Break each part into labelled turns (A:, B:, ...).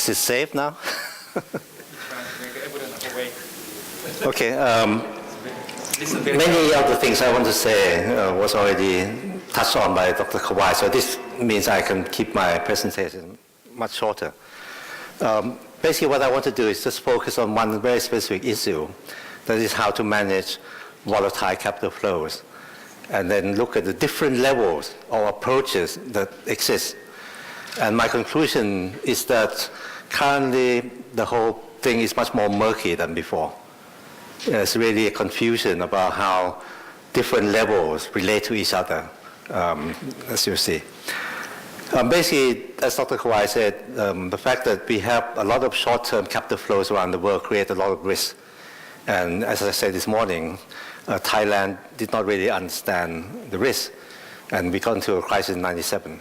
A: Is it safe now? Okay. Many of the things I want to say was already touched on by Dr. Kawai, so this means I can keep my presentation much shorter. Basically, what I want to do is just focus on one very specific issue, that is how to manage volatile capital flows, and then look at the different levels or approaches that exist. And my conclusion is that currently the whole thing is much more murky than before. There's really a confusion about how different levels relate to each other, as you see. Basically, as Dr. Kawai said, the fact that we have a lot of short-term capital flows around the world create a lot of risk. And as I said this morning, Thailand did not really understand the risk, and we got into a crisis in '97.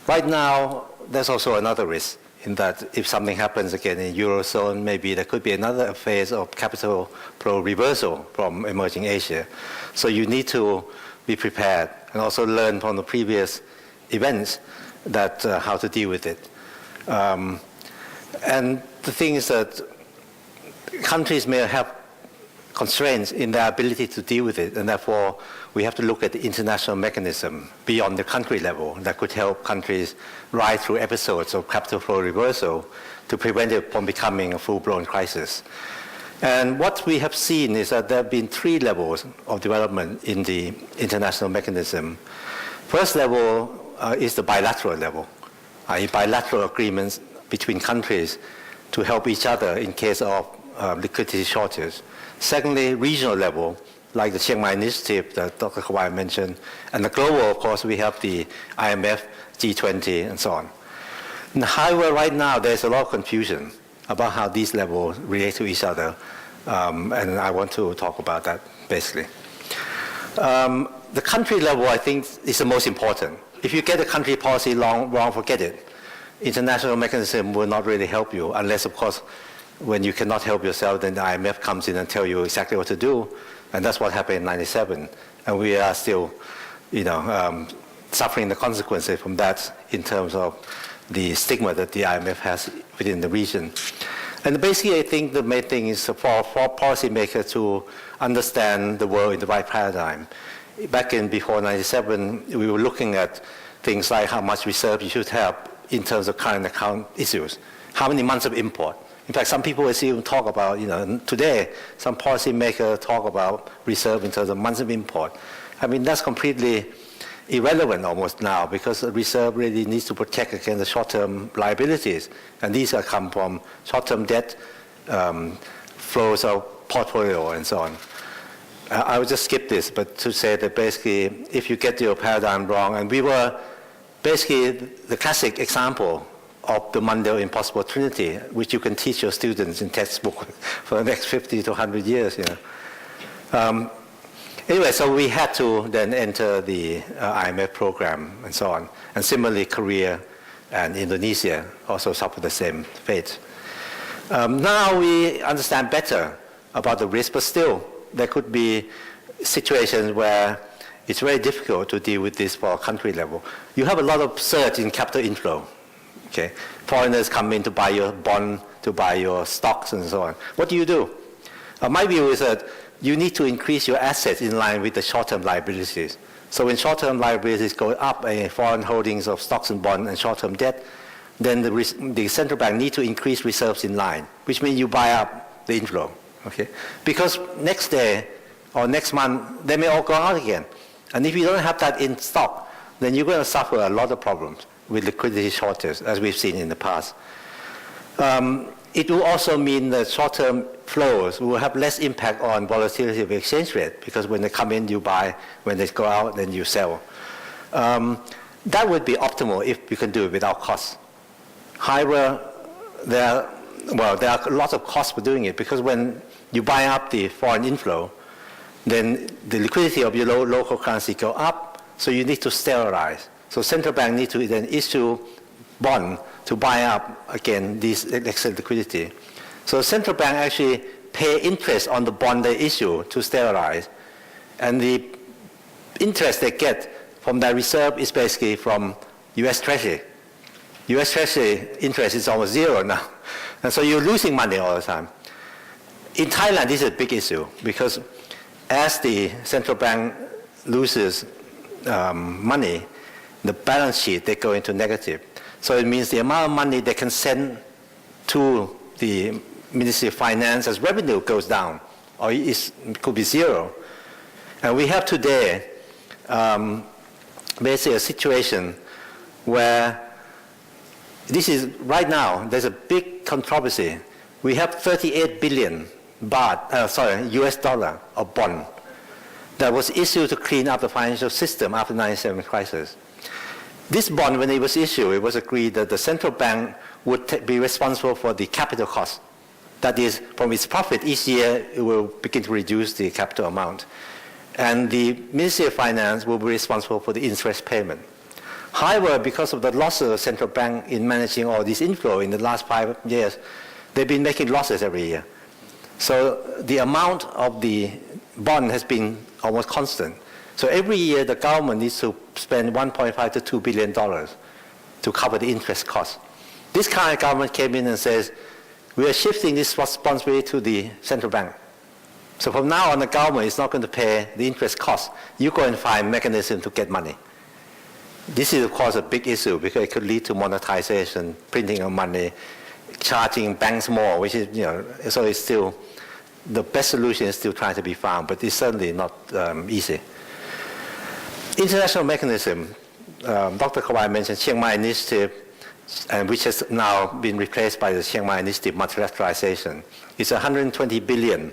A: Right now, there's also another risk, in that if something happens again in Eurozone, maybe there could be another phase of capital flow reversal from emerging Asia. So you need to be prepared and also learn from the previous events that how to deal with it. And the thing is that countries may have constraints in their ability to deal with it, and therefore we have to look at the international mechanism beyond the country level that could help countries ride through episodes of capital flow reversal to prevent it from becoming a full-blown crisis. And what we have seen is that there have been three levels of development in the international mechanism. First level is the bilateral level, i.e. bilateral agreements between countries to help each other in case of liquidity shortage. Secondly, regional level, like the Chiang Mai initiative that Dr. Kawai mentioned. And the global, of course, we have the IMF, G20, and so on. And however, right now, there's a lot of confusion about how these levels relate to each other. And I want to talk about that, basically. The country level, I think, is the most important. If you get the country policy wrong, forget it. International mechanism will not really help you, unless, of course, when you cannot help yourself, then the IMF comes in and tell you exactly what to do. And that's what happened in '97. And we are still, suffering the consequences from that in terms of the stigma that the IMF has within the region. And basically, I think the main thing is for policymakers to understand the world in the right paradigm. Back in before '97, we were looking at things like how much reserve you should have in terms of current account issues. How many months of import? In fact, some people will even talk about, today, some policymakers talk about reserve in terms of months of import. I mean, that's completely irrelevant almost now, because the reserve really needs to protect against the short-term liabilities. And these come from short-term debt, flows of portfolio, and so on. I would just skip this, but to say that basically, if you get your paradigm wrong, and we were basically the classic example of the Mundell impossible trinity, which you can teach your students in textbook for the next 50 to 100 years. Anyway, so we had to then enter the IMF program and so on. And similarly, Korea and Indonesia also suffered the same fate. Now we understand better about the risk, but still there could be situations where it's very difficult to deal with this for a country level. You have a lot of surge in capital inflow. Okay. Foreigners come in to buy your bond, to buy your stocks, and so on. What do? My view is that you need to increase your assets in line with the short-term liabilities. So when short-term liabilities go up, foreign holdings of stocks and bonds and short-term debt, then the central bank need to increase reserves in line, which means you buy up the inflow. Okay? Because next day or next month, they may all go out again. And if you don't have that in stock, then you're going to suffer a lot of problems with liquidity shortage, as we've seen in the past. It will also mean that short-term flows will have less impact on volatility of exchange rate, because when they come in, you buy. When they go out, then you sell. That would be optimal if you can do it without costs. However, there are lots of costs for doing it, because when you buy up the foreign inflow, then the liquidity of your local currency go up, so you need to sterilize. So central bank need to then issue bond to buy up, again, this excess liquidity. So central bank actually pay interest on the bond they issue to sterilize. And the interest they get from that reserve is basically from US Treasury. US Treasury interest is almost zero now. And so you're losing money all the time. In Thailand, this is a big issue because as the central bank loses money, the balance sheet, they go into negative. So it means the amount of money they can send to the Ministry of Finance as revenue goes down, or it could be zero. And we have today basically a situation where this is right now, there's a big controversy. We have 38 billion US dollar of bond that was issued to clean up the financial system after the 1997 crisis. This bond, when it was issued, it was agreed that the central bank would be responsible for the capital cost. That is, from its profit, each year it will begin to reduce the capital amount. And the Ministry of Finance will be responsible for the interest payment. However, because of the losses of the central bank in managing all this inflow in the last 5 years, they've been making losses every year. So the amount of the bond has been almost constant. So every year the government needs to spend $1.5 to $2 billion to cover the interest cost. This kind of government came in and says, we are shifting this responsibility to the central bank. So from now on, the government is not going to pay the interest cost. You go and find a mechanism to get money. This is, of course, a big issue because it could lead to monetization, printing of money, charging banks more, which is, so it's still, the best solution is still trying to be found, but it's certainly not easy. International mechanism, Dr. Kawai mentioned Chiang Mai Initiative, and which has now been replaced by the Chiang Mai Initiative multilateralization. It's 120 billion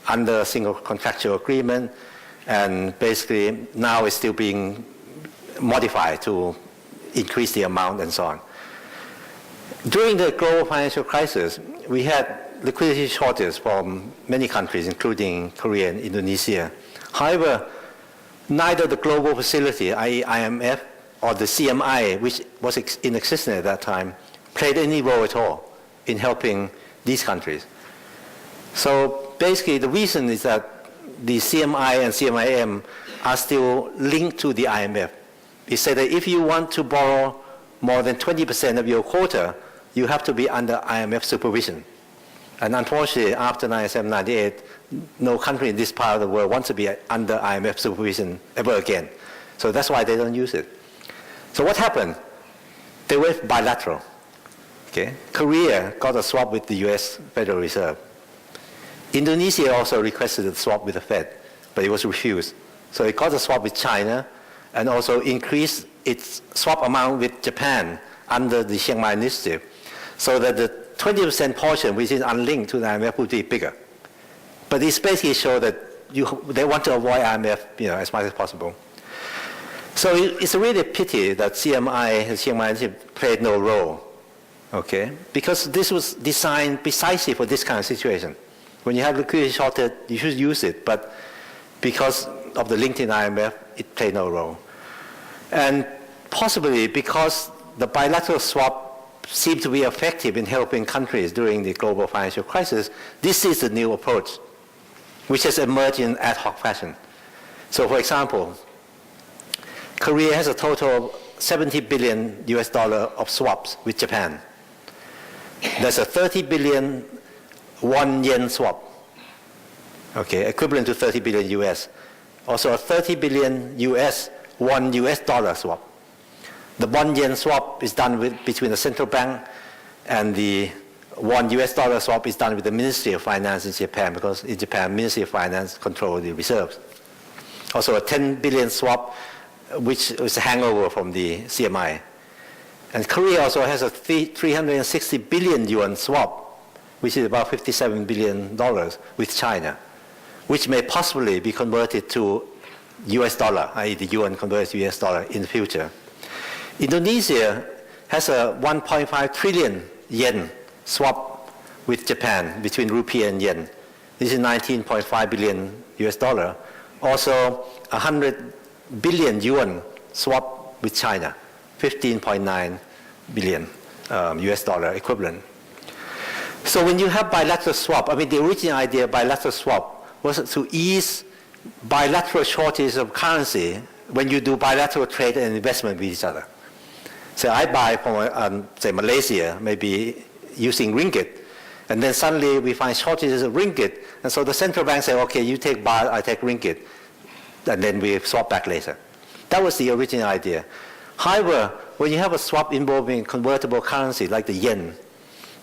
A: under a single contractual agreement, and basically now it's still being modified to increase the amount and so on. During the global financial crisis, we had liquidity shortages from many countries, including Korea and Indonesia. However, neither the global facility, i.e. IMF, or the CMI, which was in existence at that time, played any role at all in helping these countries. So basically the reason is that the CMI and CMIM are still linked to the IMF. It said that if you want to borrow more than 20% of your quota, you have to be under IMF supervision. And unfortunately, after 1997-98, no country in this part of the world wants to be under IMF supervision ever again. So that's why they don't use it. So what happened? They went bilateral. Okay? Korea got a swap with the US Federal Reserve. Indonesia also requested a swap with the Fed, but it was refused. So it got a swap with China and also increased its swap amount with Japan under the Chiang Mai Initiative, so that the 20% portion, which is unlinked to the IMF, would be bigger. But this basically shows that they want to avoid IMF as much as possible. So it's really a pity that CMI and Chiang Mai Initiative played no role, okay? Because this was designed precisely for this kind of situation. When you have liquidity shortage, you should use it, but because of the link in IMF, it played no role. And possibly because the bilateral swap seemed to be effective in helping countries during the global financial crisis, this is the new approach, which has emerged in ad hoc fashion. So for example, Korea has a total of 70 billion US dollar of swaps with Japan. There's a 30 billion won-yen swap, okay, equivalent to 30 billion US. Also a 30 billion US $1 US swap. The won-yen swap is done between the central bank, and the $1 US swap is done with the Ministry of Finance in Japan, because in Japan, Ministry of Finance controls the reserves. Also a 10 billion swap, which is a hangover from the CMI. And Korea also has a 360 billion yuan swap, which is about $57 billion with China, which may possibly be converted to US dollar, i.e. the yuan converted to US dollar in the future. Indonesia has a 1.5 trillion yen swap with Japan between rupee and yen. This is 19.5 billion US dollar. Also 100 billion yuan swap with China, 15.9 billion US dollar equivalent. So when you have bilateral swap, I mean the original idea of bilateral swap was to ease bilateral shortage of currency when you do bilateral trade and investment with each other. So I buy from, say, Malaysia, maybe using ringgit. And then suddenly we find shortages of ringgit. And so the central bank say, okay, you take baht, I take ringgit. And then we swap back later. That was the original idea. However, when you have a swap involving convertible currency like the yen,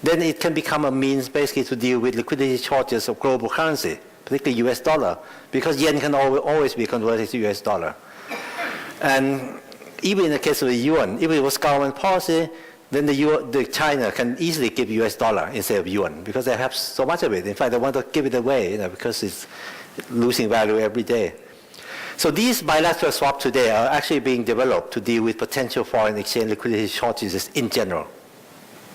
A: then it can become a means basically to deal with liquidity shortages of global currency, particularly US dollar, because yen can always be converted to US dollar. And even in the case of the yuan, if it was government policy, then the China can easily give US dollar instead of yuan because they have so much of it. In fact, they want to give it away, because it's losing value every day. So these bilateral swaps today are actually being developed to deal with potential foreign exchange liquidity shortages in general,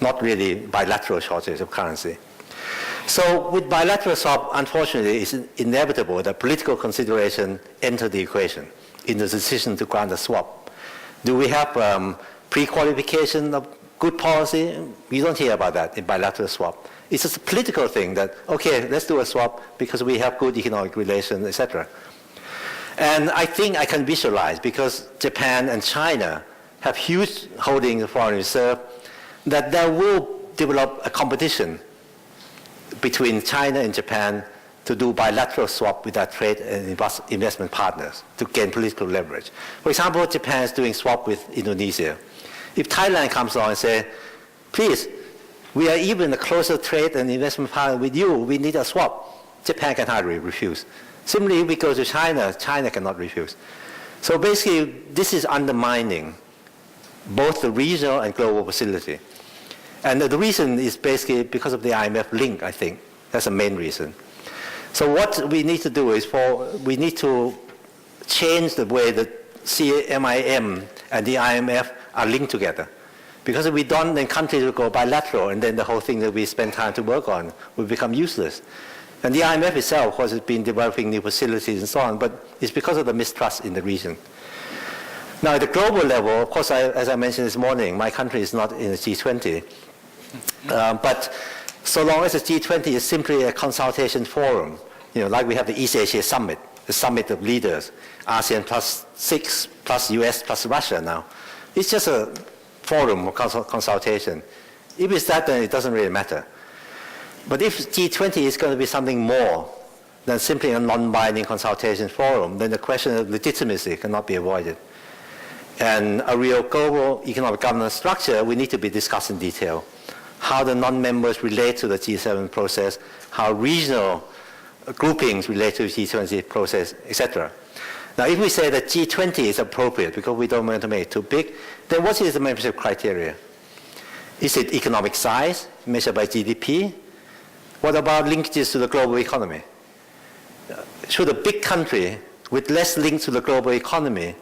A: not really bilateral shortages of currency. So with bilateral swap, unfortunately, it's inevitable that political consideration enter the equation in the decision to grant a swap. Do we have pre-qualification of good policy? You don't hear about that in bilateral swap. It's just a political thing that, okay, let's do a swap because we have good economic relations, etc. And I think I can visualize, because Japan and China have huge holdings of foreign reserve, that there will develop a competition between China and Japan to do bilateral swap with their trade and investment partners to gain political leverage. For example, Japan is doing swap with Indonesia. If Thailand comes along and says, please, we are even a closer trade and investment partner with you, we need a swap, Japan can hardly refuse. Similarly, if we go to China, China cannot refuse. So basically, this is undermining both the regional and global facility. And the reason is basically because of the IMF link, I think. That's the main reason. So what we need to do is we need to change the way that CMIM and the IMF are linked together. Because if we don't, then countries will go bilateral, and then the whole thing that we spend time to work on will become useless. And the IMF itself, of course, has been developing new facilities and so on, but it's because of the mistrust in the region. Now, at the global level, of course, as I mentioned this morning, my country is not in the G20. But so long as the G20 is simply a consultation forum, like we have the East Asia Summit, the summit of leaders, ASEAN plus 6, plus US, plus Russia now. It's just a forum of consultation. If it's that, then it doesn't really matter. But if G20 is going to be something more than simply a non-binding consultation forum, then the question of legitimacy cannot be avoided. And a real global economic governance structure, we need to be discussed in detail. How the non-members relate to the G7 process, how regional groupings relate to the G20 process, etc. Now, if we say that G20 is appropriate because we don't want to make it too big, then what is the membership criteria? Is it economic size, measured by GDP? What about linkages to the global economy? Should a big country with less link to the global economy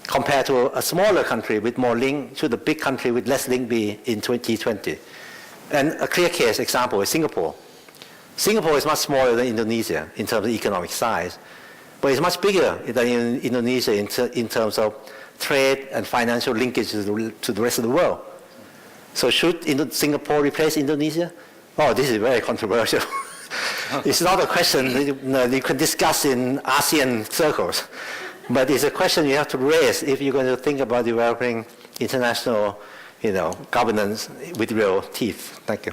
A: compared to a smaller country with more link, should a big country with less link be in G20? And a clear case example is Singapore. Singapore is much smaller than Indonesia in terms of economic size, but it's much bigger than Indonesia in terms of trade and financial linkages to the rest of the world. So should Singapore replace Indonesia? Oh, this is very controversial. It's not a question you can discuss in ASEAN circles, but it's a question you have to raise if you're going to think about developing international, governance with real teeth. Thank you.